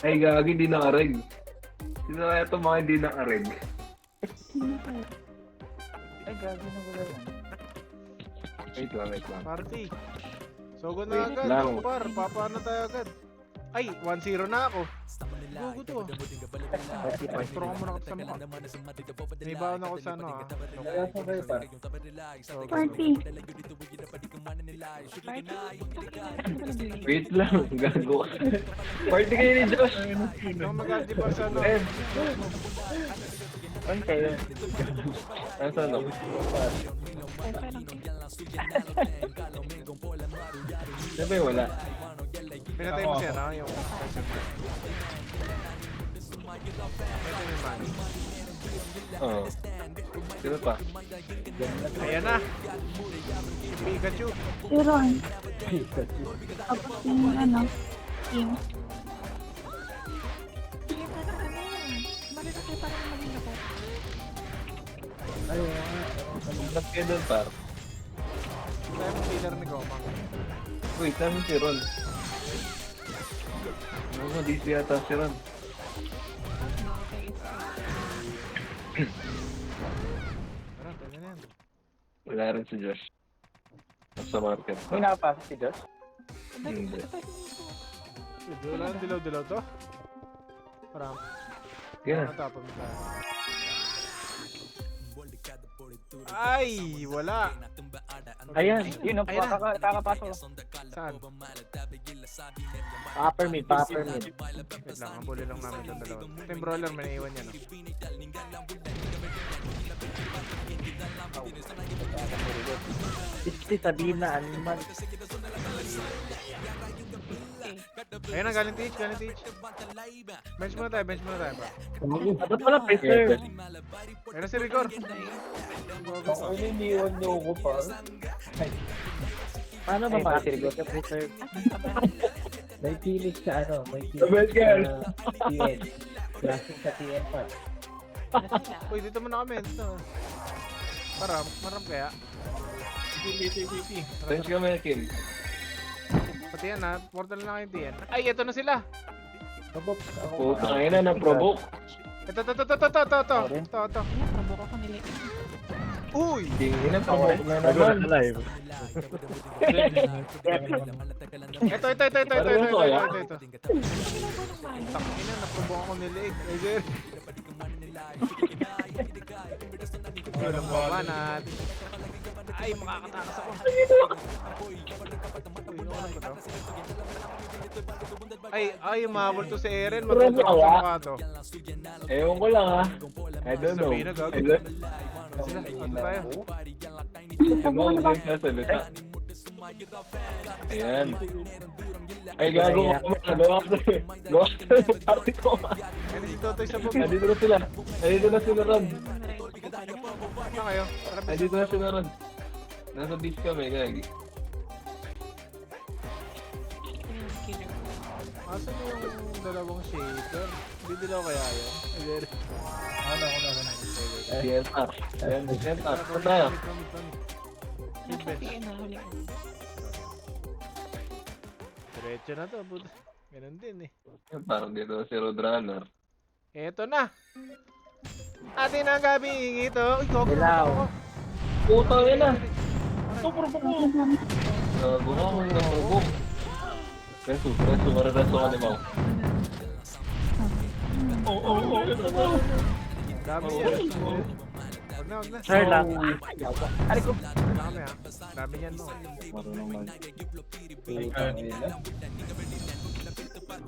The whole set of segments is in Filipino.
Ay, gagi, hindi naka-reg. Sino kaya itong mga hindi naka-reg? Ay, gagi na wala yan. Wait lang. Party. Sogo na Wait agad. lang. Par, papaano tayo agad? Ay, 1-0 na ako. Gogo to. Ay, pro ka muna sa mukha. May baon ako sa ano ah. Kaya sa kayo pa. Party. Wait lang, gago. Party kayo ni Josh. Yung mag-anti pa sa ano. Ano kayo? Nasa ano? Sabi wala. Pinatay mo siya na yung ito yung man. Oo. Sino pa? Ayan na. Pikachu. Si Ron. Tapos yung ano, Kim. Sige, para ano yan? Malalaki para maging ako. Ay, Ba't kayo doon, par? Tayo mo killer ni Gomang. Wait, namin si Ron. Ano, DC yata si Ron. Tara, tayo na yan. Wala rin si Josh. Sa market. may nakapasok si Josh? Hindi. Wala nang dilaw-dilaw to. Parang Kaya, matapon mo tayo. Ay, wala. Ayan, yun ang Ayan na. kakapasok. Saan? Upper mid. Wait lang, ang bully lang namin itong dalawa. Ito yung brawler, may naiwan yan. Isti, sabihin na, ano man. Ayun na, galing teach. Bench muna tayo, pa. Ba't wala preserve? Ayun na si Rigor. Ano iniwan niyo ko pa? Paano ba makasirgot sa preserve? May pilit sa ano, may The best girl. TN. Classic sa TN pa. Uy, dito muna kami. Dito. Maram kaya. Bench kami, Kim. Pati yan ha, portal na kayo diyan. Ay, ito na sila. Kabok, ako. Puta ngayon na, na-provoke. Ito. Naprovoke ako nila. Uy! Tingin na, provoke na naman. live. Ito. Parang ito kaya? Takina, naprovoke ako nila eh. Ay, sir. Walang bumanat. Ay, makakatakas ako. Uy, ano ba to? Ay, umabol to si Eren. Matutok ako sa mukha to. Ewan ko lang ha. I don't know. Sabihin na, gago. I don't Sila, ano tayo? know kung saan sasalita. Ayan. Ay, gago ko naman. Gawa ko sa party ko. Ano si Totoy sa baba? Nandito na sila. Nandito na sila Ron. Ano kayo? Tara, Nandito na sila Ron. Nasa beach kami, gagi. asan yung dalawang shaper? Hindi dilaw kaya yun? Ano. CSR. Ayan, CSR. Saan tayo? Nakatiin na huli ko. Diretso na to, buta. Ganun din eh. Parang dito si Roadrunner. Eto na! Atin ang gabi ito. Uy, gogo. Dilaw. Puta, yun na. Gago ka, mga provoke. Reso ka ni Mau. Dami yan. Huwag na. Sir lang. Ari ko. Dami ha. Dami yan mo. Marunong mag... Putang ina.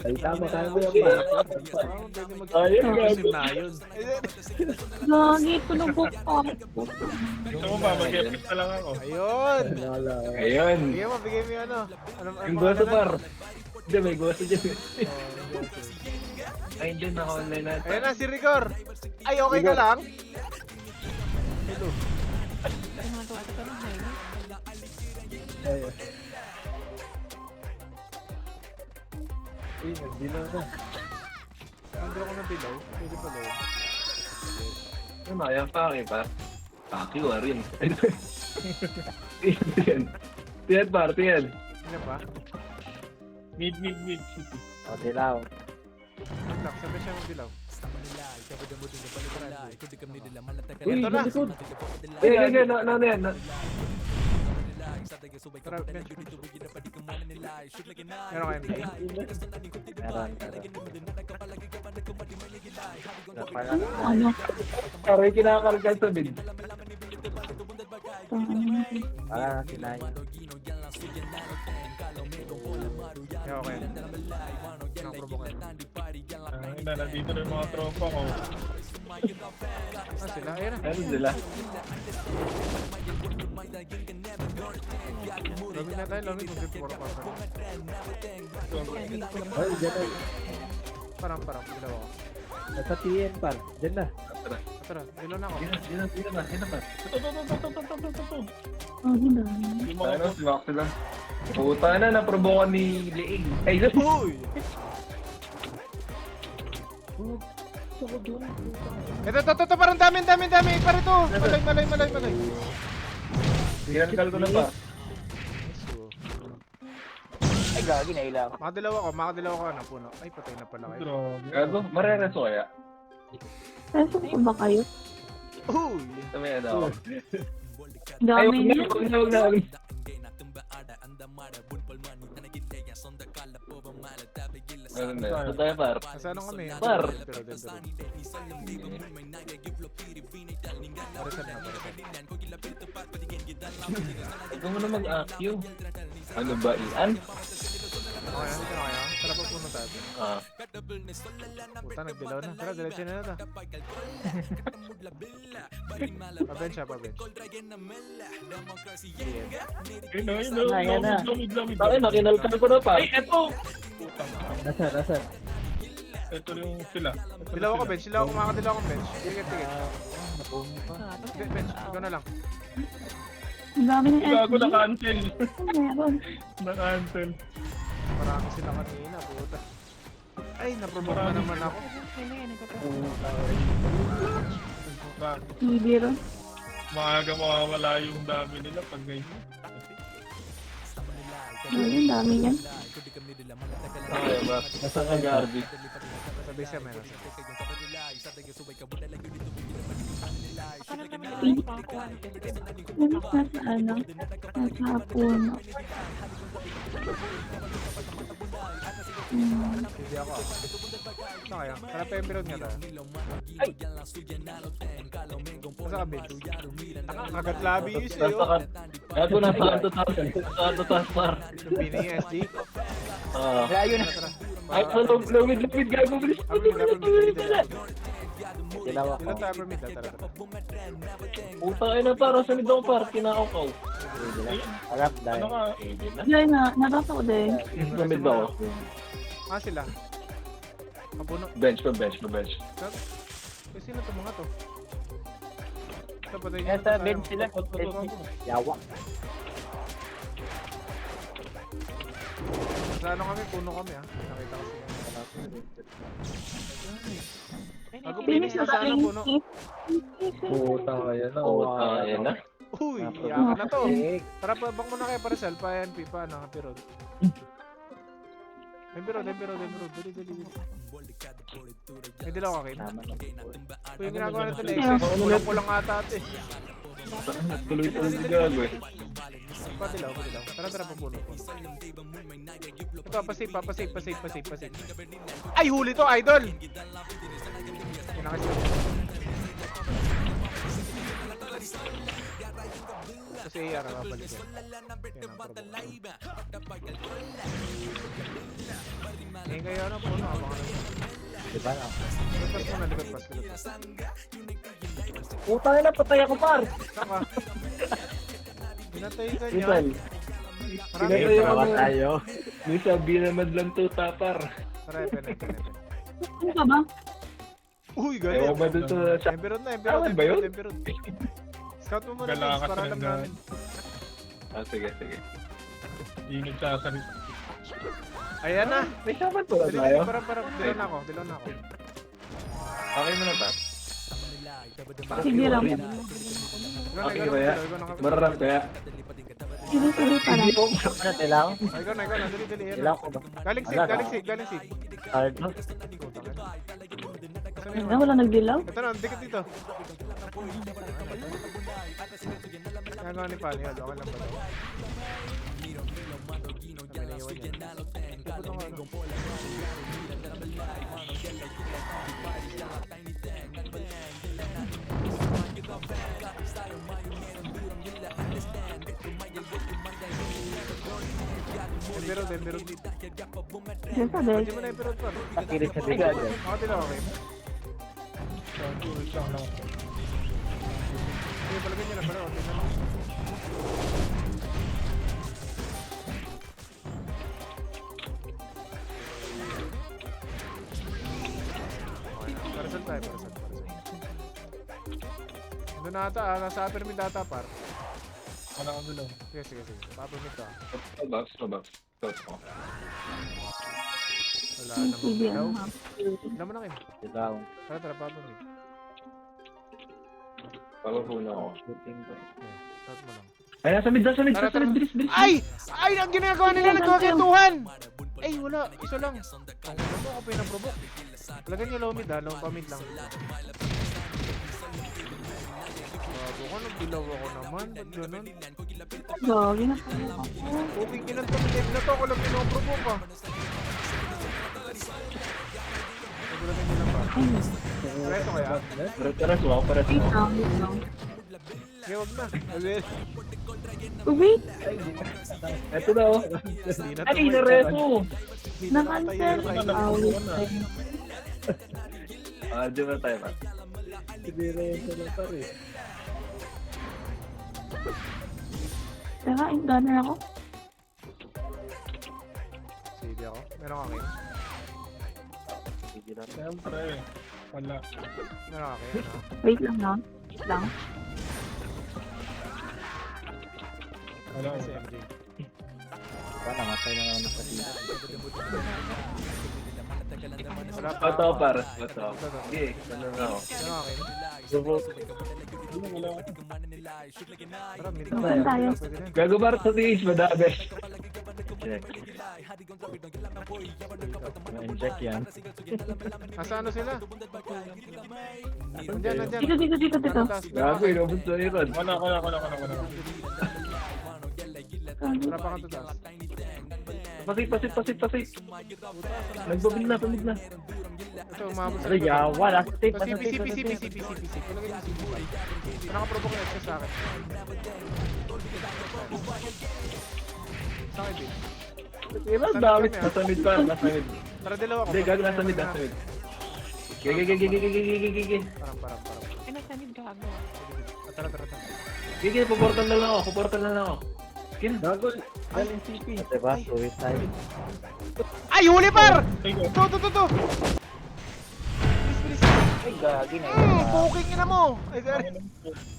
Ay, tama tayo mo yan pa. Parang pwede Ayun, mag-aggressive na yun. Gagi, tulubok ko. Gusto mo ba? Mag-epic na lang ako. Ayun! Wala. Ayun. Bigay mo yung ano. Yung goso par. Hindi, may goso dyan. Oh, Ay, hindi, naka-online na. ayun na, si Rigor. Ay, okay ka lang? Hello. Tumagawa ka ng highway. Ay, uy, nagdilaw na. Nandun ako ng below. Pwede pala yun. Ano, ayaw pa akin pa. Paki, warin. Tiyan. Tiyan par, tiyan. Ano pa? Mid. O, dilaw. Lock, sabi siya mong dilaw. Uy, Ito na. likod. Hindi, no, yan. Tara, bench. Meron kayo MK? Ano? Aray, kinakargal sa bin. Kinain. Yeah, okay. Nakaprovoke kayo. Nandito na yung mga tropa ko. Ah, sila? Ayun na. Ano sila? Lomit na tayo, lomit. Kung puro pa. Ay, dyan na. Parang, dilaw ako. Nasa TN par. Dyan na. Tara, dilaw na ako. Sino ba? Ito. Oh, hindi. Yung mga Ano, si Max sila. Puta na, naprobokan ni Leing. Ay, Uy! Ito, parang dami. Para ito. Malay. Kinakargal ko na pa. Ay, gagi, nailaw. Makadilaw ako ng puno. Ay, patay na pala kayo. Grabe. Gago, marereso kaya? Nasa po ba kayo? Uy! Sabi na ako. Dami niyo. Huwag na. Ano na? Ito tayo, par. Nasa ano kami? Par. Pero. Parisan. Ikaw mo na mag-acue. Ano ba, Ian? Okay, nandito na kaya? Tara pa puno tayo. Ah. Puta, nagdilaw na. Tara, diretso na ito. Pa-bench. Ayan na. Bakit nakinalkan ko na, par? Ay, eto! Nasa. Ito yung sila. Dilaw ako bench. Makakadilaw akong bench. Tigit. Bench, ikaw na lang. Ang dami ng Gago, SD. na-cancel. Meron. Na-cancel. Marami sila kanina, puta. Ay, naprovoke na naman ako. Hindi rin. Maaga mawawala yung dami nila pag ganyan. Ayun, dami yan. Okay, ba? Nasa ka, Garby? Sabi siya meron. Yung nasa ano? Nasa puno. Hindi ako. Ano kaya? Tara pa yung birod nga tayo. Ay! Nasa ka bench? Kagat labi yun Nasa sa'yo. ka. Gago, nasa kanto taas. Nasa kanto taas, par. Yung bini SD. Ah. Layo na. Tara. Ay, lumid, gago, bilis. Dilaw tayo per mid. Tara. Puta ay na, par. Sunod ako, par. Kinakaw. Harap Ano dahil. ka? Ayun na, nabasa ko din. Sunod ako. Ah, sila. Kapuno. Bench. Eh, sino to mga to? Ito, patay niyo. Nasa bench sila. Yawa. Sa ano kami? Puno kami ah. Nakita ko sila. Ako pinis na sa ano puno. Puta kaya na. Puta ay na. Uy, iyakan na to. Tara, bak mo na kayo para sel. Pa-NP, paano? Pirod. Pirod. Dali. May dilaw ka, Kim. Uy, yung ginagawa natin na excess. Kulang ata ate. Tuloy-tuloy si gago eh. Dilaw. Tara, papuno. Papasave. Ay, huli to, idol! Kinakasya. Kasi AR, babalik yan. Yan ang provoke. Eh, kayo na puno. Diba na? Likod pas. Puta na, patay ako, par. Saka. Pinatay ka niya. Rizal. Marami Pinatay yung ako. tayo. May sabi naman lang to, tapar. Repen. Ano ka ba? Uy, Ewan galit. ba dun sa... Emberod na, Tawad ba yun? Emberod. Scout mo muna, Gala guys, ka para alam talaga. namin. Ah, sige. Hindi nagsasalita. Ayan na. May sabat po Dali, tayo. parang. Dilaw na ako. Okay mo na, par. Sige lang. Okay ba yan? Mararap kaya? Sili-sili pa lang. Ano, tilaw? Ay, ikaw na, dali, dali. Yan Tilaw na. ko ba? Galing seed, Wala, galing no? seed, galing seed. Hard, no? Na wala nagdilaw? Ito na, dikit dito. Nagawa ni Pali, okay lang ba daw? Kami naiwan yan. Ipot ako, ano? Emberod. Diyan sa desk. Hindi mo na emberod pa. Takilit sa bigat. Ako din okay. Sige, palagay niyo na pala. Okay na. Okay, parasal tayo, parasal. Doon na ata, nasa upper mid ata par. Wala ka gulo. Sige. Upper mid to. Box. Ito. Wala namang Sige, ilaw. ano ha? Ilaw mo na kayo. Tilaw. Tara, upper mid. Pagpapuna ako. Shooting ko. Start mo lang. Ay, nasa mid. Tara. Bilis. Ay! Ay! Ang ginagawa nila nagkakituhan! Ay, wala. Isa lang. Ang ano ako pinaprovoke. Lagyan niyo low mid ha. Low pa mid lang. Bago ko, nagdilaw ako naman. Ba't ganun? Gagi na pala ako. Okay, kinantong game na to. Ako lang pinaprovoke ha. Nagulagyan niyo lang ba? Ay, Preso kaya? Paras mo. wait lang. Okay, wag na. Wait, Ito na oh. Hindi na to. Ay, nareto. Hindi na na-cancel. tayo. Awit. Di ba tayo pa? Hindi rin sa latar eh. Teka, gunner ako. Sige ako. Meron ka kayo. Sige lang. Siyempre. Wala. Meron ka kayo. Wait lang ha. Wait lang. Wala. Si MJ. Wala, namatay na naman sa dito. Wala pa. Ito, par. Ito. Sige, ano na ako. Meron ka kayo. Wala. Tara, mid Saan tayo? Pwede na. Gago bar sa tiis, madami. Check. Na-inject yan. Asa ano sila? Nandyan. Dito. Gago, inubos sa iron. Wala. Wala pa kang tatas. Pasik. Nagbabig na, pamig na. Ito, umabot sa Ano, yawa. Last tape. So, CP. Palagay yung CP. Nakaprovoke na sa akin. Sa akin, din. Diba, dami. Nasa mid pa, nasa mid. Tara, dalawa ko. Hindi, gago, nasa mid. Gigi. Parang. Ay, nasa mid gago. Tara. Gigi, puportal na lang ako. Sige na. Gago. Galing CP. Diba? Suicide. Ay, huli par! Ay, go. To. Bilis. Ay, gagi na Poking ina mo! Ay, sorry.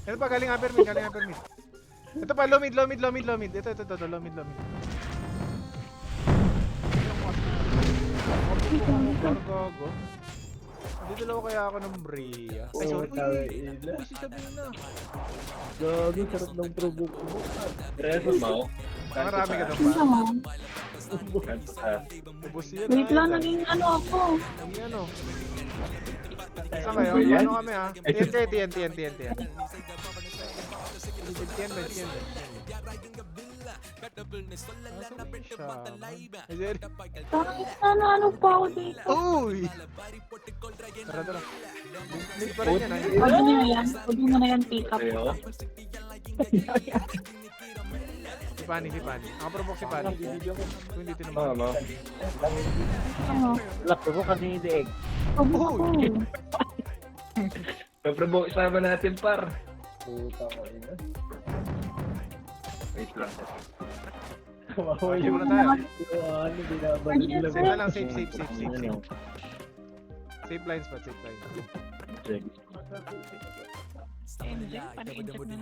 Ito pa, galing upper mid. Ito pa, low mid. Ito, low mid. Gago. Dito lang kaya ako ng Bria. Ay, sorry. Uy, si Sabrina. Gagi, sarap ng provoke mo. Reso mo. Marami ka doon Ano pa. mo? Ubus yan. Wait lang, naging ano ako. Ang ano. Saan kayo? Ano kami ha? TNT. Ano pa ako dito? Uy! Tara. Mid pa rin yan ha. Pwede mo na yan pick up. Ayo. Si Pani. Ang provoke si Pani. Kung hindi tinumang. Ano? Ano? Wala, provoke kasi yung deeg. Ako. Paprovoke sama natin, par. Puta ko ina. Wait lang. Okay, muna tayo. Ano, binabalik Ayun, lang. sir. Wala lang, safe. Ano? Safe line spot. Check. MJ, panainjak na.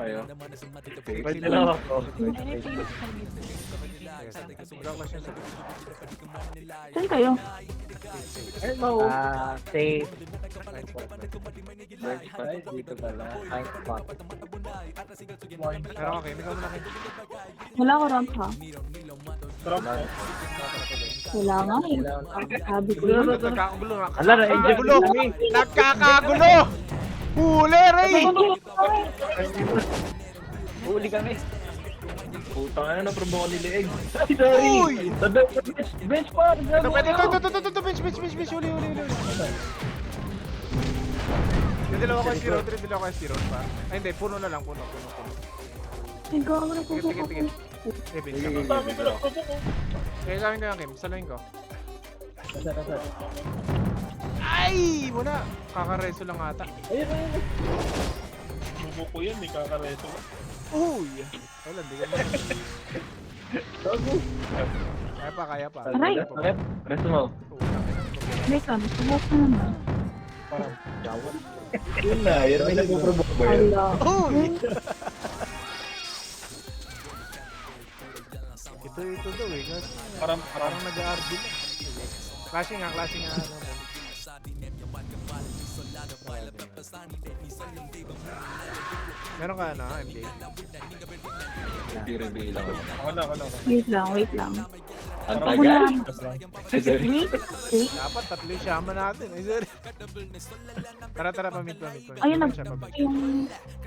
Ayo. Pwede lang ako. Ay, pilit sa mid. Magkaklas yun sa Saan kayo? Ay, mau. Safe. Blind spot. Bird spot. Dito pala. High spot. Pero okay, ikaw muna kayo. Wala ko ramp ha. Trap. Wala nga eh. Sabi ko yun. Nagkakagulo. Ala, na-inject Nagkakagulo! kami. Nagkakagulo! Huli, Ray! Huli kami. Putang ina, naprovoke ni Leeg. Ay, sorry! Uy! Bench par! Ito, bench, huli. Yung dalawa ko S0, dalawa ko S0 pa. Ay, hindi, puno na lang, puno. Ay, gago na po Tigit. ko. Eh, bench ka pa. Dami ko lang provoke. Kaya sa akin ko yung Kim, saluhin ko. Nasa. Ay! Wala! Kakareso lang ata. Subo ko yan, may kakareto. Uy! Wala, hindi ka na. Kaya pa. Aray! Okay, resto mo. Teka, subok na naman. Parang jawad. Yun na, yun may nagpo-provoke ba yun? Ala. Uy! Ito daw eh. Kasi parang nag-RB lang. Clashing nga. Meron ka na, MJ? Reveal ako. Ako na. Wait lang. Ang Ako tagal. lang. Sorry. Wait. Dapat tatlo yung shaman natin. Ay, sorry. Tara, pamit. Ayun, Siya pa, bench. yung...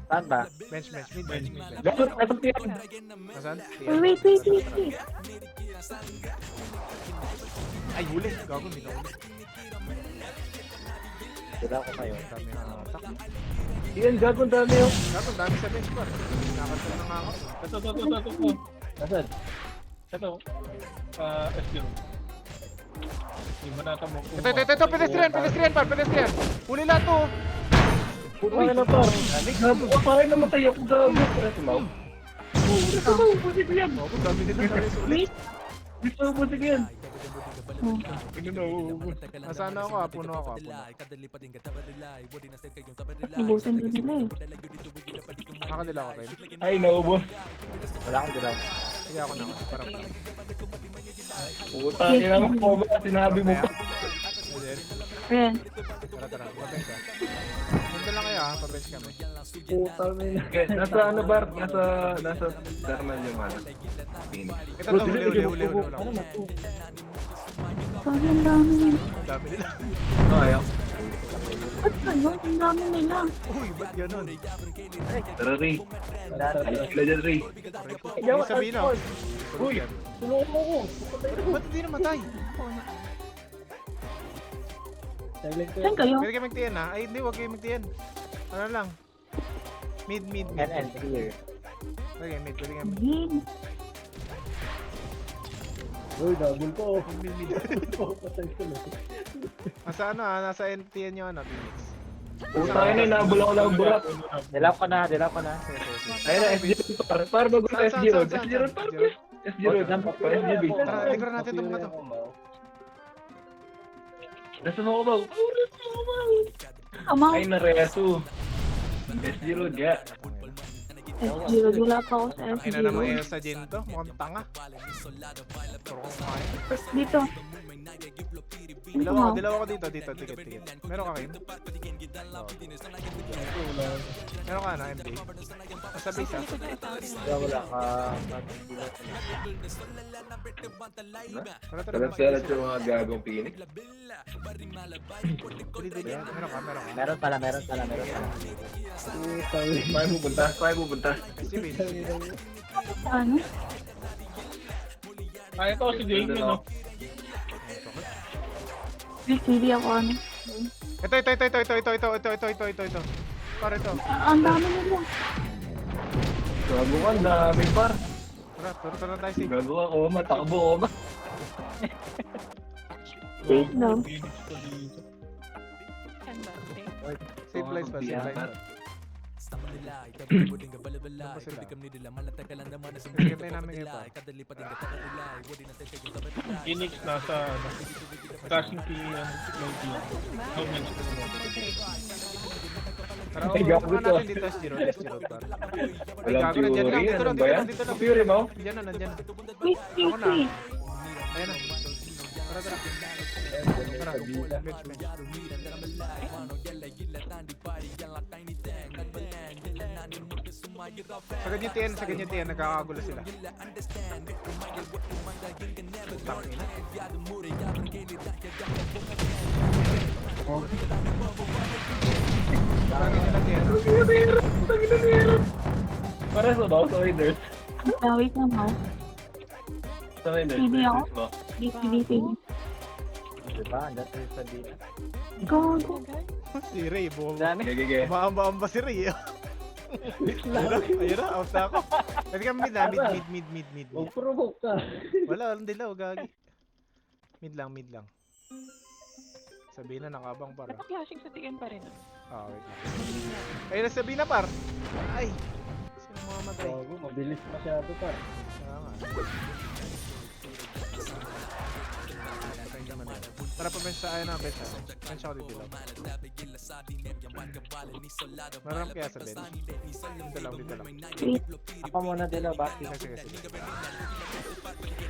Saan ba? Bench. Mid. Dapat, dapat yan. Nasaan? Wait. Ay, huli. Gago, hindi na huli. Sila ko kayo. Dami ang atak. Yan, gagawin dami yun. Gago, dami sa bench par. Nakasal na nga ako. Ito. Nasaan? Ito. S0. Hindi mo nata mo. Ito, pedestrian. Huli lahat to. Putang ina par. Gago ko, parang namatay ako. Gago. Resto mo. Puti ko yan. Gago, dami din na rin. Wait. Gusto mo puti ko yan. Nasaan ako? Puno ako. Ibusan ko nila eh. Nakadila ako kayo. Ay, naubos. Wala akong dalaw. Sige ako na. Parang Putang ina mo ba? Sinabi mo pa. Ayan. Tara. Pabench ka. Punta lang kayo ha. Pabench kami. Putang nila. Okay, nasa ano bar? Nasa Darman yung ano. Phoenix. Ito to. Huli. Sabi ang dami nila. Dami nila. Ayaw. Ba't kayo? Ang dami nila. Uy, ba't ganun? Tara, Ray. Ayos sila dyan, Ray. Yung sabihin na. Uy, tulungan mo ko. Ba't hindi namatay? Silent ko. Saan kayo? Pwede kayo magtiyan ha? Ay, hindi. Huwag kayo magtiyan. Ano lang? Mid. NN, clear. Okay, mid. Pwede kayo Mid. Uy, double ko. mid. Patay ko na. Nasa ano ha? Nasa NTN yung ano, Phoenix. Putang ina, nabula ko lang bulat. Dilaw ko na. Ayun na, SG par. Par bago na SG Road. SG Road par. SG Road. SG base. Tara, likuran natin itong mga to. Nasa mo ko ba? Amaw. Ay, nareso. SG Road, ya. S0. Wala pa ako sa Ay na naman S0. yung sa gin to. Mukhang tanga. Puro ko kumain. Dito. Dilaw ako dito. Tigit. Meron ka kayo? Meron ka na, MD? Nasa base ha? Wala ka. Tara. Salat yung mga gagong Phoenix. Dili. Meron ka. Meron pala. Paano pupunta? Si base. Ano? Ay, ito si Jane, no? Hindi ako ano. Ito. Para ito. Ang dami nila. Gago ka, dami par. Tara tayo si. Gago ako, matakbo ko ba? Wait lang. Save lives pa. Sige namin ngayon pa. Phoenix nasa cashing key ng Tara, Ay, gago upuan to. natin dito S0 par. Walang Gago, nandiyan lang. theory. Dito Ano lang. ba yan? Theory mo? Nandiyan na. Wait. Ako na. Ayan na. Tara. Tara, let's go. Sa ganyan tiyan, nagkakagulo sila. Tangina. Tangina nila tiyan. Para sa daw, sa Raiders. Wait lang mo. Sa Raiders. Hindi ako. Raiders mo. DPDP. Diba? Andyan tayo sa dito. Go. Si Ray, buo. Gege. Maamba si Ray. Ayun na, out na ako. Pwede ka mid na, mid. Mag-provoke ka. Wala, hindi lang, gagi. Mid lang. Sabihin na, nakabang par. Ba't flashing sa TN pa rin? Wait lang. Ayun na, sabihin na par. Ay, sino mamamatay? Bago, mabilis masyado pa. Kaya nga. Tara pa bench sa ayun na bench. Bench ako dito lang. Marami kaya sa bench. Dito lang. Wait. Ako muna dila, bakit? Sige.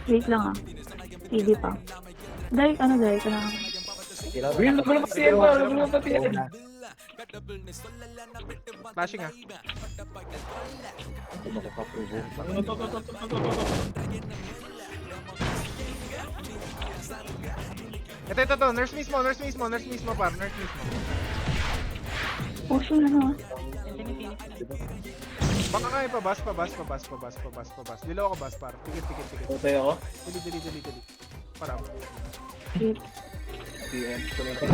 Wait lang ah. CD pa. Direct ano lang. Will, naman pati yan pa. Naman pati yan. Flashing ah. Hindi makapaprovok. Ito. Nurse mismo par. Nurse mismo. Push na ano ah. Baka kaya pabas. Dilaw ako bas par. Tikit. Tutay ako. Dili. Para. Wait. TN. Tuloy ako.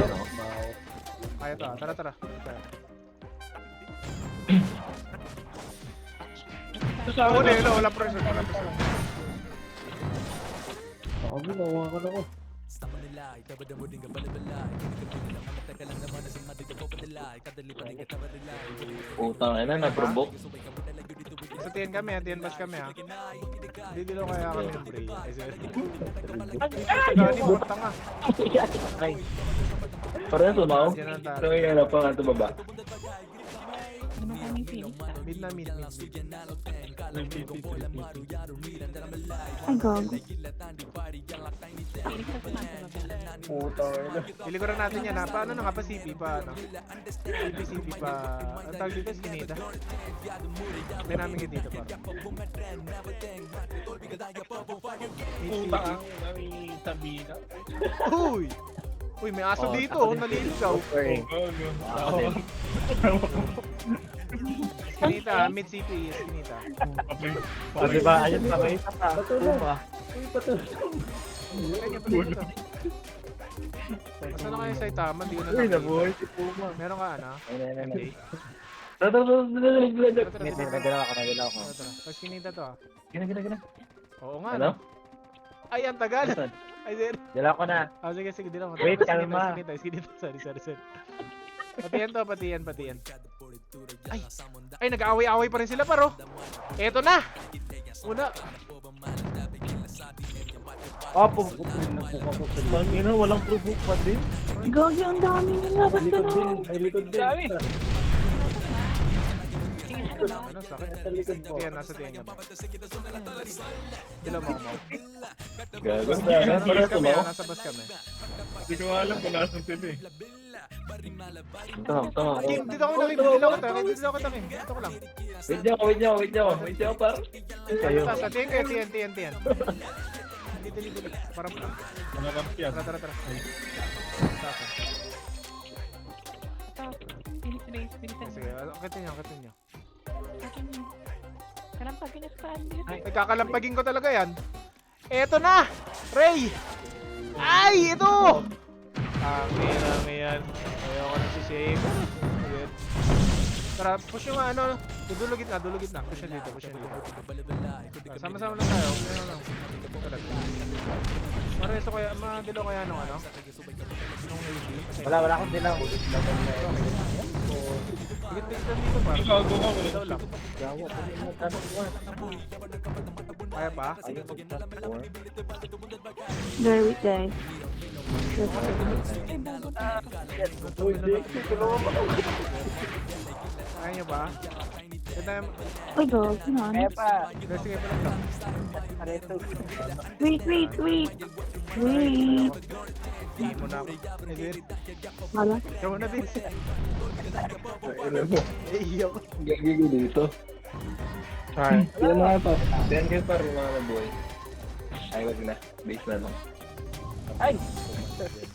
Kaya to ah. Tara. Wala pressure. Ako, ginawa ka na ko. Putang ina, na-provoke. Sa TN kami, TN bus kami ha. Hindi dilo kaya kami yung Bray. Ay, sir. Gani mo, tanga. Ay. Parang sumaw. Diyan ang tara. Nangyayarap pa nga ito baba. Ano kaming Phoenix ah? Mid na. Ay, gago. Putang ina. Iliguran natin yan ha. Paano na nga pa CP pa ano? CP pa. Ang tawag dito skinita. Hindi namin yun dito pa. Putang ang sabihin na. Uy, may aso dito. Naliligaw. Skinita, mid CP. Skinita. O diba, ayun pa, may isa pa. Puma. Asa na kayo sa Itama? Hindi ko na Uy, nakita. nabuhay si Puma. Meron ka ano? MJ? Nagalaw ko. Tapos kinita to ah. Gina. Oo nga. Ano? No? Ay, ang tagal. Saan? Ay, sir. Dala ko na. Sige, di lang. Wait, kalma. Skinita. Sorry. Patiyan. Ay, nag-aaway-aaway pa rin sila paro. Eto na. Una. Pangina, walang provoke pa din. Gagi, ang dami nila. Ba't Likod din. gano'n? May likod din. Ano, sakit. Tiyan, nasa tiyan niya. Dila mo ako. Gago. Nasa Parang bus kami, sumaw. nasa bus kami. Hindi ko alam kung nasan sila eh. Tama. Dito ako takin. Dito ko lang. Wait niyo ako, par. Kayo. Sa tiyan. Dili. Parang Mga kampyan. tara. Sige, akitin niyo. Kalampagin niya sa paan. Nagkakalampagin ko talaga yan. Eto na! Ray! Ay! Ito! Ang yan. Ayoko na si Shake. Ayan. Tara, push yung ano. Dulugit na. Push yan dito. Sama-sama lang tayo. Meron lang. Tara. Mareso kaya, madilo kaya nung ano? Nung AD. Wala akong dilaw. Tigit-tigit na dito pa. Gago ka, wala. Daw lang. Gawa, Kaya pa? There wait guys. Kaya nyo ba? Ito na Ay, God. Ano? Kaya pa. sige pa lang. Pareto. Wait. Wait. Hindi mo na ako. Edwin, Wala. ikaw na, Vince. Ano mo? Iiyak. Gagigil dito. Ay. Yan na pa. Then kayo pa rin mga boy. Ay, wag na. Base na lang. Ay!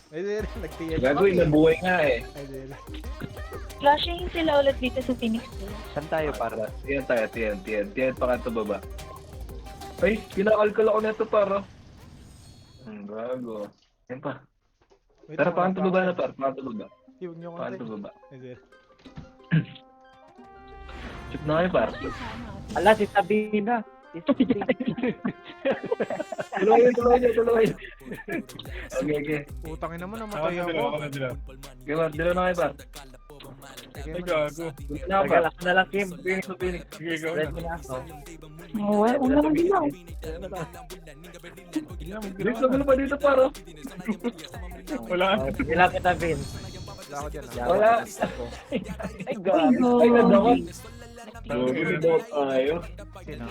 Edwin, nagtiyay. Gagawin, nabuhay nga eh. Edwin. Flashing sila ulit dito sa Phoenix Place. Saan tayo para? Tiyan tayo, tiyan pa ka ito baba. Ay, kinakalkal ako nito para. Gago. Yan pa. Wait, Tara, wala paano baba na par? Paano baba? Huwag niyo Paano konti. baba? Edwin. Chip na kayo par. Ala, si Sabina. Si Sabina. Tuloy. Okay. Utangin naman, Ako namatay na ako. dila, ako na dila. Gawin, dilo na kayo par. Sige, Ay, gago. Dilo na par. Tagal ako na lang, Kim. Phoenix. Sige, ikaw Ready na. na ako. Wala lang dilaw. Dito na pa dito par. Wala. Ilang kita, Vin. Wala ako dyan. Wala. Ay, Ay, God. God. Ay, nadakot. Gawin daw tayo. Sino?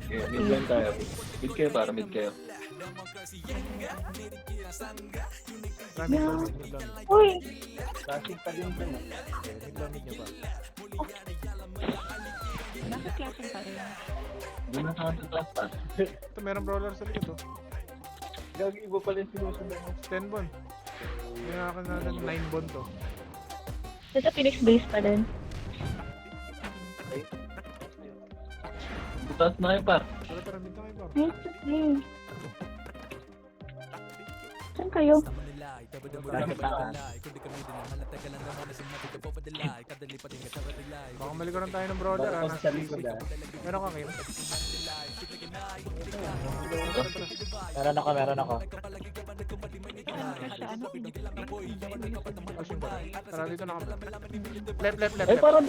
Okay, mid lang tayo. Mid kayo para, mid kayo. Ramit lang, mid lang. Uy. Klaseng pa din dun. Mid lang, mid niya pa. Bakit klaseng pa rin? Doon na sa taas par. Ito, meron brawler sa likod, oh. Gagi, iba pala yung sinusunod mo. 10 bond. Hindi na ako na 9 bond to. Sa Phoenix Base pa din. Butas na kayo par. Tara, mid na kayo, par. Yes. Saan kayo? Bakit taas? Baka malikuran tayo ng brawler, ah. Bakit sa likod, ah? Meron ka, Kim? Meron ako. Sa ano? Tara, dito na kami. Left. Ay, parang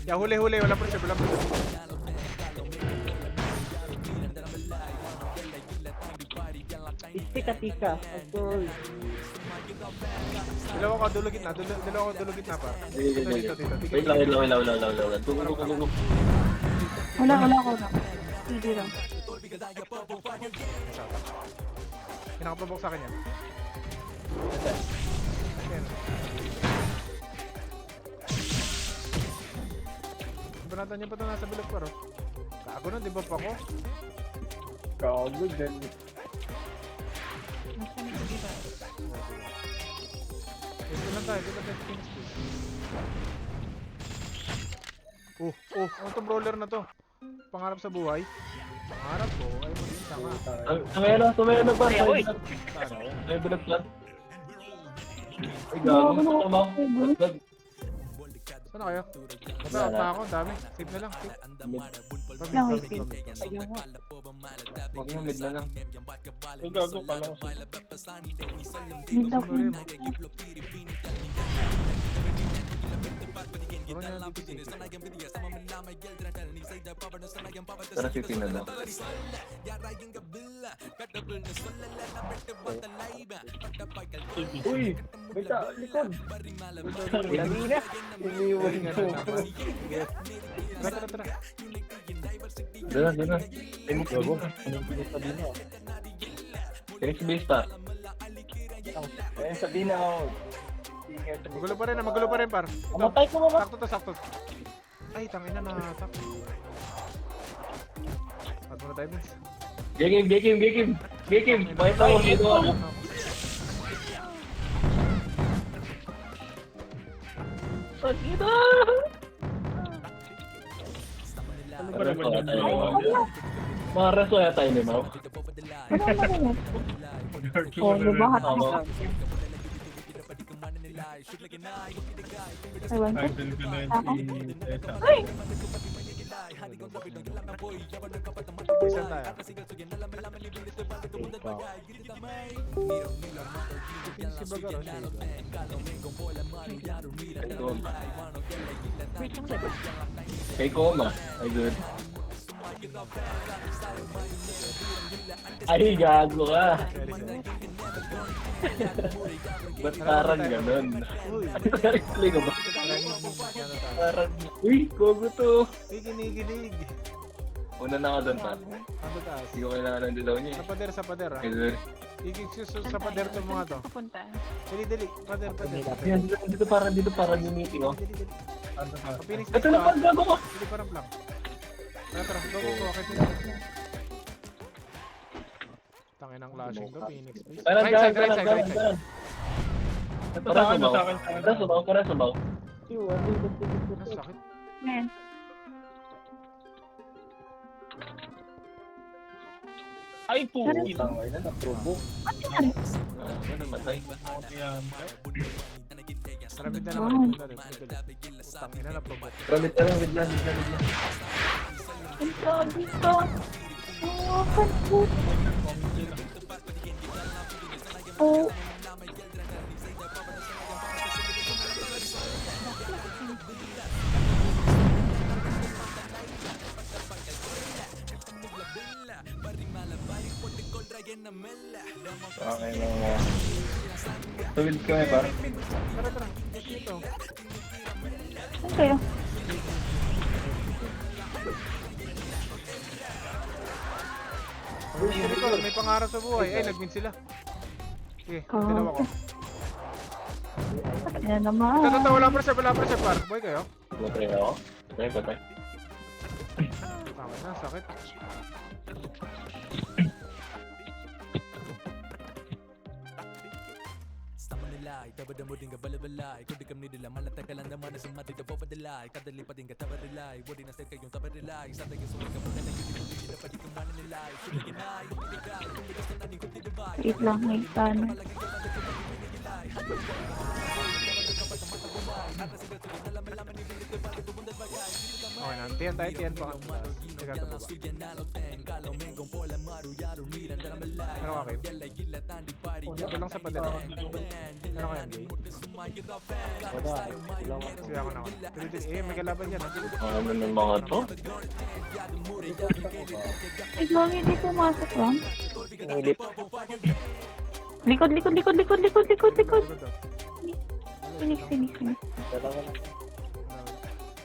Yeah, huli. Wala pressure. Tika. Asoy. Dalawa ko dulo gitna pa. Dito. Wait lang. Tugo. Wala ko na. Hindi lang. Pinakapabok sa akin yan. Ayan. Banatan niyo pa ito nasa bilog paro. Gago na, di ba pa ko? Gago, dyan. Nasaan ito diba? Ito lang tayo, dito tayo Phoenix Place. Ano itong brawler na to? Pangarap sa buhay? Pangarap ko, ay mo din tama. Tumelo na par. Ay, Ay, bilag plan. Ay, gago. Tama. Saan na kayo? Basta, pa ako, dami. Save na lang, save. Lang, wait. Ayun mo. Huwag mo, mid na lang. Ay, gago. Kala ko sa... Hindi daw po. Puro niya dito save. Tara, city na lang. Uy! Bita, likod! Sabina! Iniwan ko. Tara. Doon na. Phoenix Gago. base. Anong Sabina? Phoenix base par. Kaya Sabina ako. Magulo pa rin, par. Ito, Amatay ko mga. sakto. Ay, tangina na, sakto. At muna tayo, Vince. Gekim. Pakita mo dito. Ano ba naman yun? Mga reso yata yun, Mau. Wala na. Oh, lumahat na. Tama. Ewan ko. Idol ko na yun si Tessa. Ay! Isan tayo. Si Bagaro, siya iba. Wait lang, diba? Kay Koma. Ay, good. Ay, gago ka. Ba't parang ganun? Uy. Explain ko ba? Ano tayo? Parang, uy, gogo to. Uy, kinikilig. Una na ako doon, pa. Ano taas? Hindi ko kailangan ng dilaw niya. Sa pader ah. Eh, Ikik sa pader to mga to. Papunta. Dali. Pader. Yan, dito parang mimiti, oh. Phoenix, Ito na pang gago ko. Dili parang plan. Tara, go. Okay, Phoenix. Tangin ang flashing to, Phoenix. Please. Kanan, Right side. kanan. Ito sa akin, sa akin. Para sabaw. Ang sakit. Ngayon. Ay, po. Tangay na, naprovoke. Ano, matay. Yan. Maraming na naman. Tangin na provoke. Ramit na lang, bigla. Ang sabi ko. Oh, kanpo. Oh. Okay na nga. Tawid kami, par. Tara. Dito. Saan kayo? May pangarap sa buhay. Ay, nag-win sila. Sige, dalawa ko. Yan naman. Ito, wala pressure, par. Boy kayo. Patay ako. Patay. Tama na, sakit. Tabada mo din ka balabalay kung di kami nila malatag ka lang naman na sumati ka papadalay kadali pa din ka tabarilay wadi na sa kayong tabarilay sa tayo suwag ka mga nagiging hindi na pati kong mananilay sumiginay umiligay umigas na naning kundi divide Wait lang, may paano. Okay na, tiyan pa. Sige, ito baba. Ano ka kayo? Ito lang sa pader. Ano kaya, Jay? Sige, ako na ako. May kalaban dyan. Ano ng mga to? Ay, mami, hindi pumasok lang. Likod. Phoenix.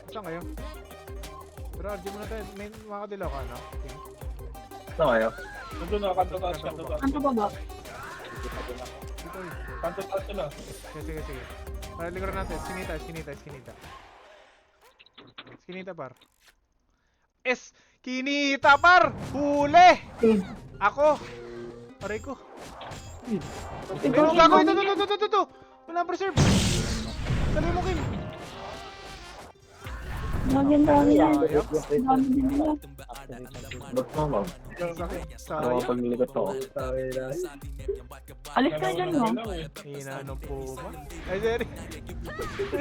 Saan kayo? Pero RG muna tayo. May mga kadilaw ka, no? Saan kayo? Ito na, kanto taas. Ano ba ba? Dito eh. Kanto taas sila. Sige. Para likuran natin. Skinita. Skinita, par. Kinita, par! Huli! Ako! Aray ko. Gago, ito! Wala preserve! Dali mo, Kim! Dami yan. Sayang. Dami din nila. Ba't mama? Sakit. Ano Sayang. pagligot ako? Tangay na. Alis ka dyan, ma'am. Hina ng puma. Ay, sorry.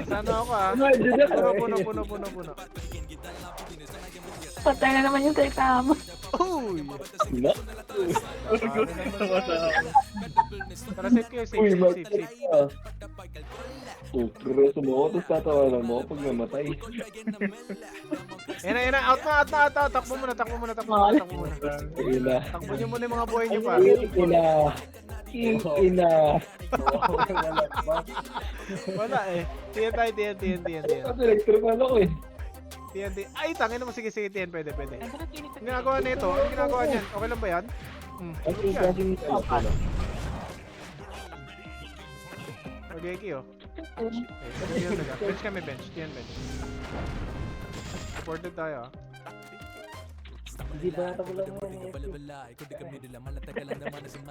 Sana ako ah. Puno. Patay na naman yung reklamo. Uy! Wala? Tara, safe kayo. Safe. Pero sumo ko, tapos tatawanan mo pag namatay. Yan na. Out na. Takbo muna. Takbo muna. Ina. Takbo nyo muna yung mga buhay nyo pa. Ina. Wala eh. TN. Kasi nagtripan ako eh. TNT. Ay, tangin naman. Sige. TN. Pwede. Ang ginagawa na ito. Ang ginagawa niyan. Okay lang ba yan? Kasi kasing Okay, Kyo. Bench kami, bench. TN bench. Supported tayo ah. Hindi ba natagulan mo yung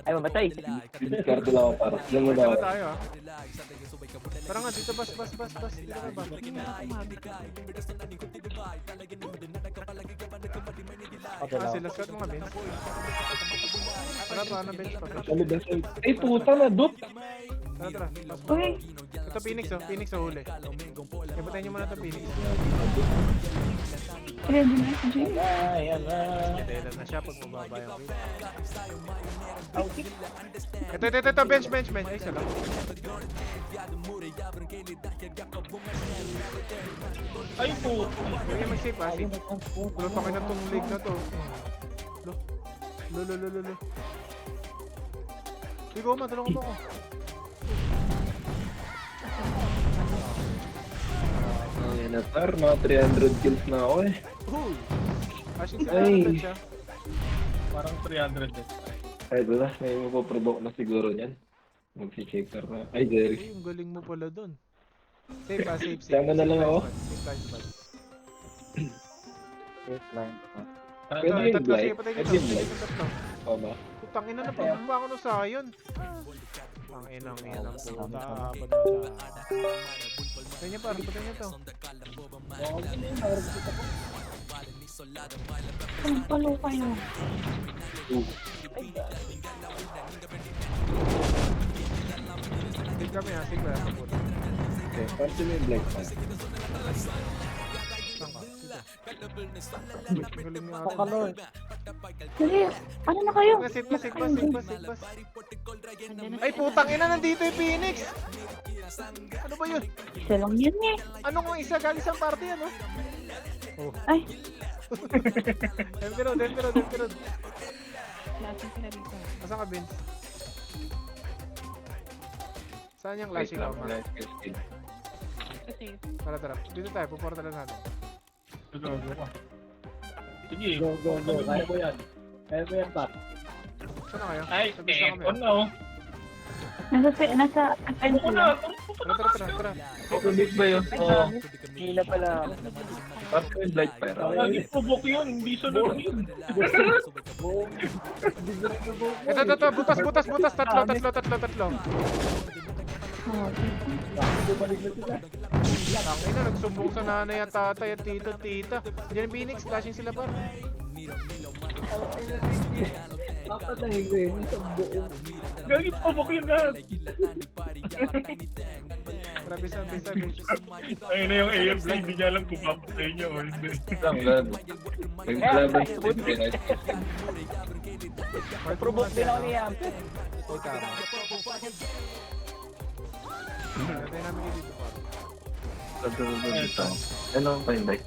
ay mamatay discard lang ako para. Yan mo Supported na. na tayo ah. Parang nga dito, bas. Dito ka ba? Sila squad mga bench. Tara, paano bench pa? Ay puta na, dot! Tara. Okay. Ito Phoenix sa huli. Ipatayin nyo muna ito Phoenix. Ready na si Jay. Ayan na. Dead na siya pag mababa yung kill. Ito, bench. Ay, isa lang. Ay, po. Huwag yung mag-save ah, save. Wala pa kayo na itong league na to. Lo. Ligo, matulungan mo ako. Ayan na par, mga 300 kills na ako eh. Uy! Ashin si Ay. Jonathan siya. Parang 300 din. Ay, wala, may mapoprovoke na siguro yan. Magsi-shaker na. Ay, Jerry. Uy, ang galing mo pala dun. Safe ka, safe. Tama na lang ako. Safe blind spot. Safe line pa. Ah, Pwede ah, yung Tatlo, sige, blight. patay Pwede nito. yung Patay blight. nito tatlo. O ba? Putang ina na, pagbuka ako ng sayon. Ang inang puta. Abad na sa... Patay niya parang, patay niya to. Palo kayo. Safe kami ha, safe ka ha, kaput. Okay, parte mo yung blight pa. Saan ka? Sige. Ang galing niya ata. Kalor. Dali, ano na kayo? Safe ka, safe ka, safe ka, safe ka. Ay putang ina, nandito yung Phoenix! Ano ba yun? Isa lang yun eh. Ano kung isa galing sa party ano? Ay, Delpirod, Delpirod, Delpirod. lasing sila dito. Asan ka, Vince? Saan yung Wait flashing lang, ako? wala yung skill skill. Kasi, Tara, tara. Dito tayo, puporta lang natin. Go, go ka. Sige. Go, go, go. Kaya mo yan. Kaya mo yan, Pat. Saan na kayo? Ay, Sabis na kami. eto na oh. nasa, ano sila? Tara, tara, tara, tara. Kukulit ba yun? Oo. Hila pala. Parte mo yung blight pa. Lagi pubok yun, hindi sunod yun. Ito, butas, butas, butas. Tatlo. Oh, Bumalik na sila. Tangin na, nagsumbong sa nanay at tatay at tito at tita. Diyan yung Phoenix, flashing sila par. Papatahin ko yun. Isang buo. Lagi pubok yun lahat. Grabe sa Ayun na yung AFC, hindi niya alam kung papatay niya o hindi. Lang, lalo. Naglaban sa Pilipinas. Provoke din ako niya. Ay, tama. Natay namin kayo dito par. Dito. Ano ang time blight?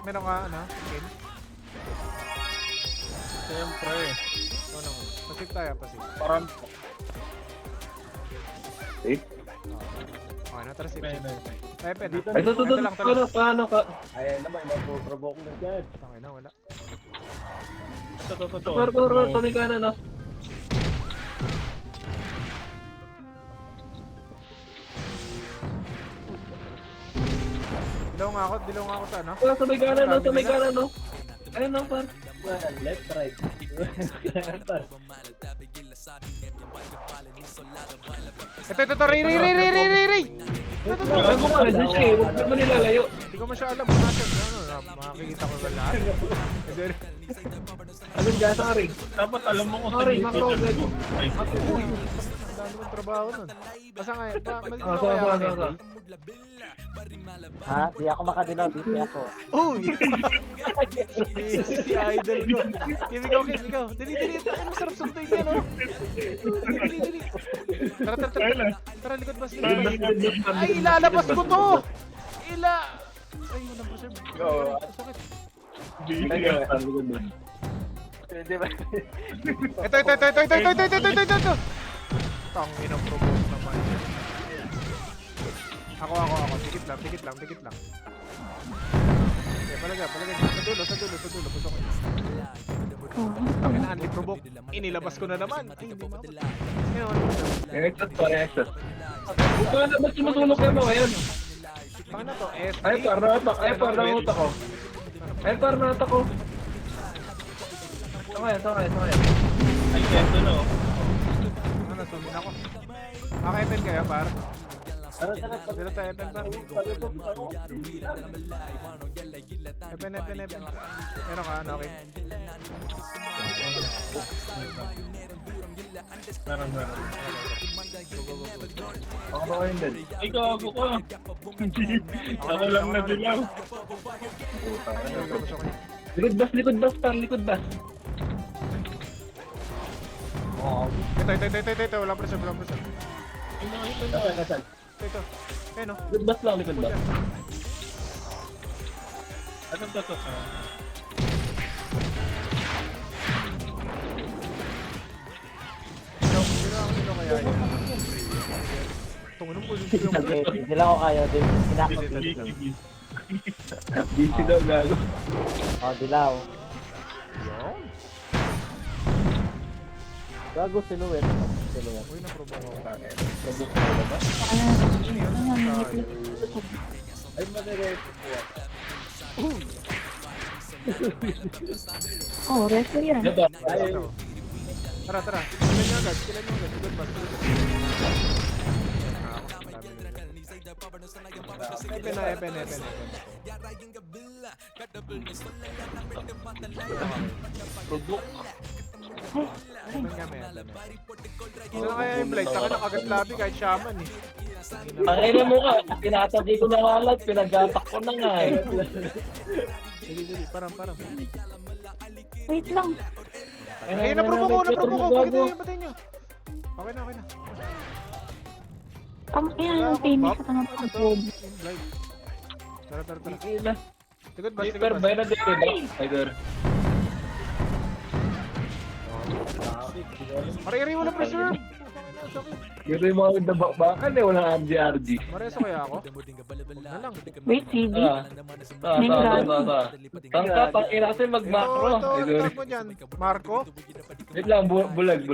Meron ka, ano? Game? Siyempre. Ano? Pasip tayo, pasip. Parang Safe? Okay na, tara sip. Ayun na. Ay, pen. Ay, ito lang. Paano ka? Ayan naman, mapoprovoke na dyan. Okay na, wala. Ito. Par, tuloy ka na, no? Dilaw nga ako sa ano? Wala, sabay ka na, no? Sabay ka na, no? Ayun na, par. Left, right. Ito, Ray! Ay, mo ka, Diyos eh. Huwag mo nilalayo. Hindi ko masya alam kung natin. Makikita ko ba lahat? Anong gasa ka rin? Dapat alam mo kung Sorry, saan makro, yung gago. Ay, Ang dami mong trabaho nun. Basta nga, malinaw Ah, kaya sa. ako. Ha? Di ako makadilaw. Di ako. Uy! Si idol ko. Kim, ikaw. Dali. Ang sarap sunduin yan, no? Dali. Tara, likod bas. Ay, ilalabas ko to! Ay, walang preserve. Sakit. busy yan. Pwede ba? Ito. Tangin ang provoke naman. Ako. Dikit lang. Okay, palagay. Sa dulo. Gusto ko. Tangin na, provoke. Inilabas ko na naman. Ay, hindi mo ako. Ngayon, Exit, pare, exit. Ba't sumusulok kayo mo ngayon? tangin na to. Ay, par, natak. Ay, par, nangutak ko. Ay, par, natak ko. Sakay. Ay, eto na oh. Ano, sumin ako. Pen kayo, par. Tara. Dito tayo, Pen, par. Pen. Meron ka, ano, okay? Meron. Ako ba kayo din? Ay, gago ka. Ako lang na dilaw. Gusto ko. Likod bas, par, likod bas. Ito. Walang preserve. Kasal. Ito. Ayun, no? Likod bas lang, likod bas. Ano to? Sino kaya yun? Tungo nung ulo Hindi lang ako kaya din. Pinakot. Busy daw, gago. Oh, dilaw. Yun. Gago siluet. Siluet. Uy, naprovoke ako. Nabuk mo ba? Ay, madiretso po. Oh, resto yan. Diba? Ayaw. Tara, tara. Kilan nyo agad. Kilan nyo agad. Good pass. Epen na, epen. Produk. Epen nga, may epen. Sino kaya yung blight? Saka nakagat labi kahit shaman eh. Pakailan mo ka. Pinatagi ko na kalat. Pinagatak ko na nga eh. Dili. Parang. Wait lang. Ay, naprovoke ko. Patay nyo. Okay na. Ang ina ng finish ka ng pag-bob. Blight. Tara. Ila. Sigod ba? Hyper, bay na din, diba? Hyper. Mariri mo na preserve. Pero yung mga nabakbakan eh, walang RG. Mareso kaya ako? Huwag na lang. Wait, CD? Tangka, pakina kasi mag-macro. Ito, tag mo dyan. Marco? Wait lang, bulag.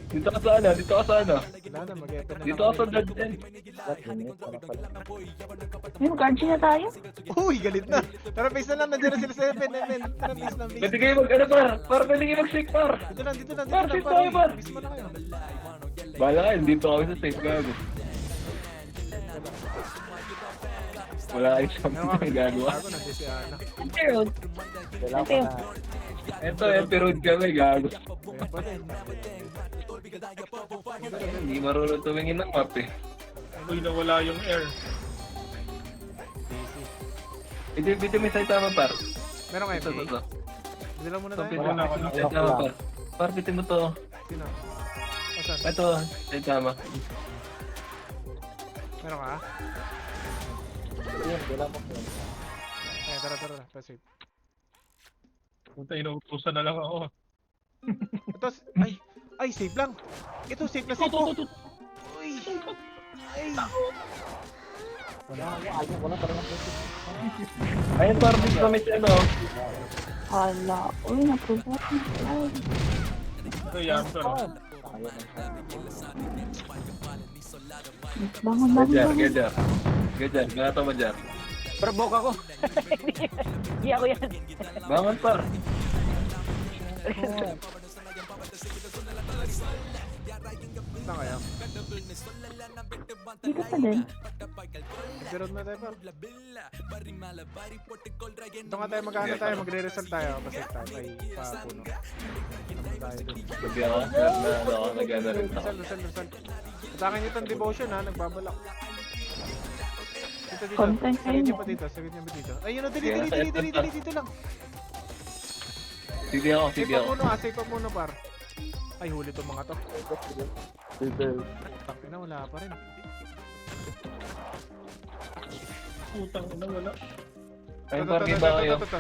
Dito ka sa ano? Wala na, mag-epen na. Dito ka sa dead end. Yung guard na tayo? Uy, galit na. Tara, face na lang. Nandiyan na sila sa epen. Tara, face lang. Pwede kayo mag-ano par? Pwede kayo mag-shake par? Dito lang. Par, shake tayo par! Face mo na kayo. Bahala kayo, dito kami sa safe gago. Wala kayong something na gagawa. Gago, nandiyan si Ana. Pero, Dilaw ka na. Ito, Perod kami gago. Kaya pa din. Hindi marunong tumingin ng map eh. Uy, nawala yung air. Ito may Saitama par. Meron kayo, Ito. Hindi lang muna Ito, tayo. Saitama par. Par, bitin mo to. Sino? Asan? Ito, Saitama. Meron ka? Yun, dilaw mo. Ay, tara. Pasave. Puta, inuutusan na lang ako. Ito, ay, save lang. Ito, save na save ko. Uy. Ay. Wala pa rin. Ayun, par, dito kami sa ano. hala. Uy, naprovoke na. Ay, Ito, Yamper. bangon. Gajar, gata mo dyan. Provoke ako. Hindi ako yan. Bangon par. Saan kaya? Dito pa din. Zerod na tayo pa. Ito nga tayo, mag-ano tayo, magre-result tayo. Pasave tayo. Ay, papuno. Ano tayo dun? Sabi ako, na nag-ano rin ako. Result. Sa akin itong devotion ha, nagbabalak. Dito. Content Sagit niyo kayo. pa dito, Ayun o, delete dito lang. Sige ako. Save pa muna par. Ay, huli tong mga to. Takina, wala pa rin. Putang ina, wala. Ayun par, ba kayo? Ito.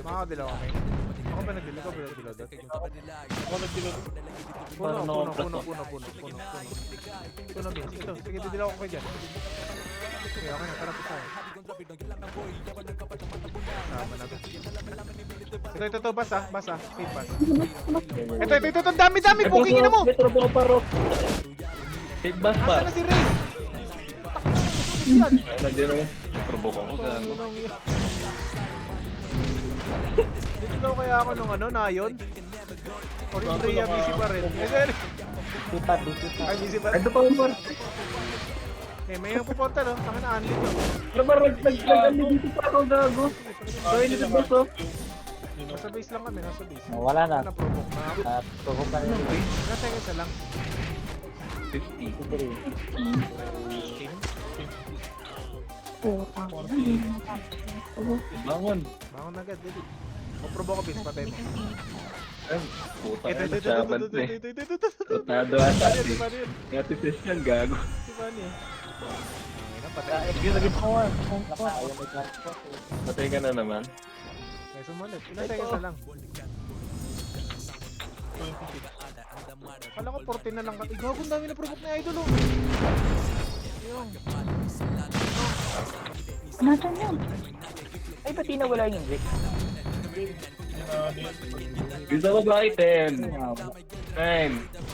Makakadilaw kami. Ako ba nagdilaw? Ikaw ba nagdilaw doon? Ako nagdilaw. Puno, Vince. Ito, sige, didilaw ko kayo dyan. Okay, na, tara po tayo. Sama na to. Ito, basa. Speed bus. Ito, dami, bukingin na mo! Metro ba paro? Hit bus pa. Asa na si Ray? Ay, nandiyan ako. Provoke ako gago. Didilaw kaya ako nung nayon? Or yung Rhea busy pa rin? Kita. Ay, busy pa rin? Ito pa par. May yung pupunta no? Saka na unlit no? Pero par, nag-ano dito pa ako gago. Gawin dito ba so? Nasa base lang kami, nasa base. Wala na. Na-provoke na ako. Provoke ka rin. Ilang seconds na lang. 50. 53. Putang. Hindi na matapos. Bangon. Bangon agad, dili. Mag-provoke ko, Vince, patay mo. Ay, puta Ito. ka na saban to eh. Totado ata Di eh. ba yun? Ngati session gago. Di ba niya? Patay. Sige, lagi pa ko. Ayaw may transport. Patay ka na naman. May sumulit. Ilang seconds na lang. 26. Kala ko 14 na lang. Gago, ang dami na provoke ni Idol, oh. Ayun. Nasaan yun? Ay, pati na wala yung Vic. Ginali. Gusto ko ba 10, 9,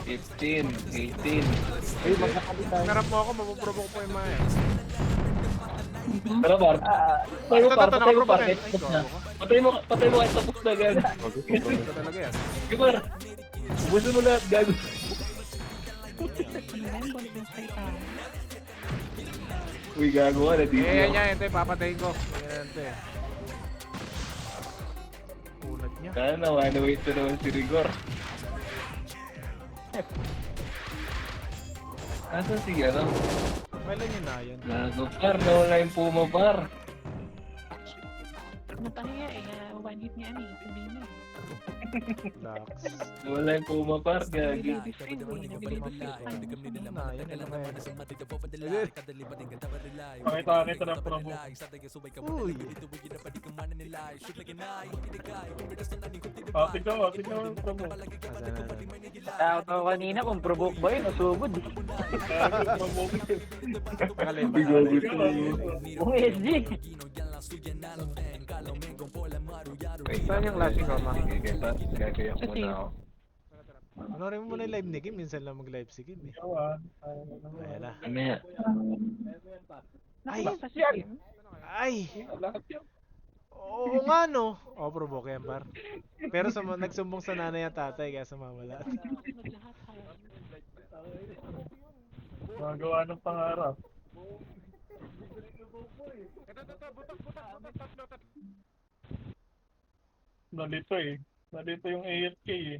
15, 18. Ay, magkakali tayo. Narap mo ako, mapuprovoke po yung mga yan. Tara, Bar. Patay mo, Bar. Patay mo, Bar. Ay, Kahit tapos na. gago ka. Patay mo kahit tapos na, gago. Ito talaga yan. Sige, Bar. Ubusin mo lahat, gago. Ano yan? Golden State Town. Uy, gago ka. Nandito Yan, ako. yan. Ito, papatayin ko. Yan, ito eh. Unat niya. Sana, wait na naman si Rigor. Asan si ano? Kailan yun na yan? Gago, Par. Nawala yung Puma, Par. Napahiya eh. One hit niya ano eh. Sabihin mo. Dax. Nawala yung Puma, Par. Gago. Pakita ng promo. Uy. Tignan mo ang promo. Asan na? Tawag ako kanina kung provoke ba yun, nasugod. Nakalay ba? Gago ito. Kung SG. Saan yung last ko, ma? Gagayak mo na ako. Ano rin mo muna yung live ni Kim? Minsan lang mag-live si Kim eh. Ayan na. Ano yan? Ay! Naku, kasi Kim. Ay! Oo nga no. Oh, provoke yan par. Pero nagsumbong sa nanay at tatay kaya sumamala. Lahat kaya. Magawa ng pangarap. Nalito eh. Nalito yung AFK eh.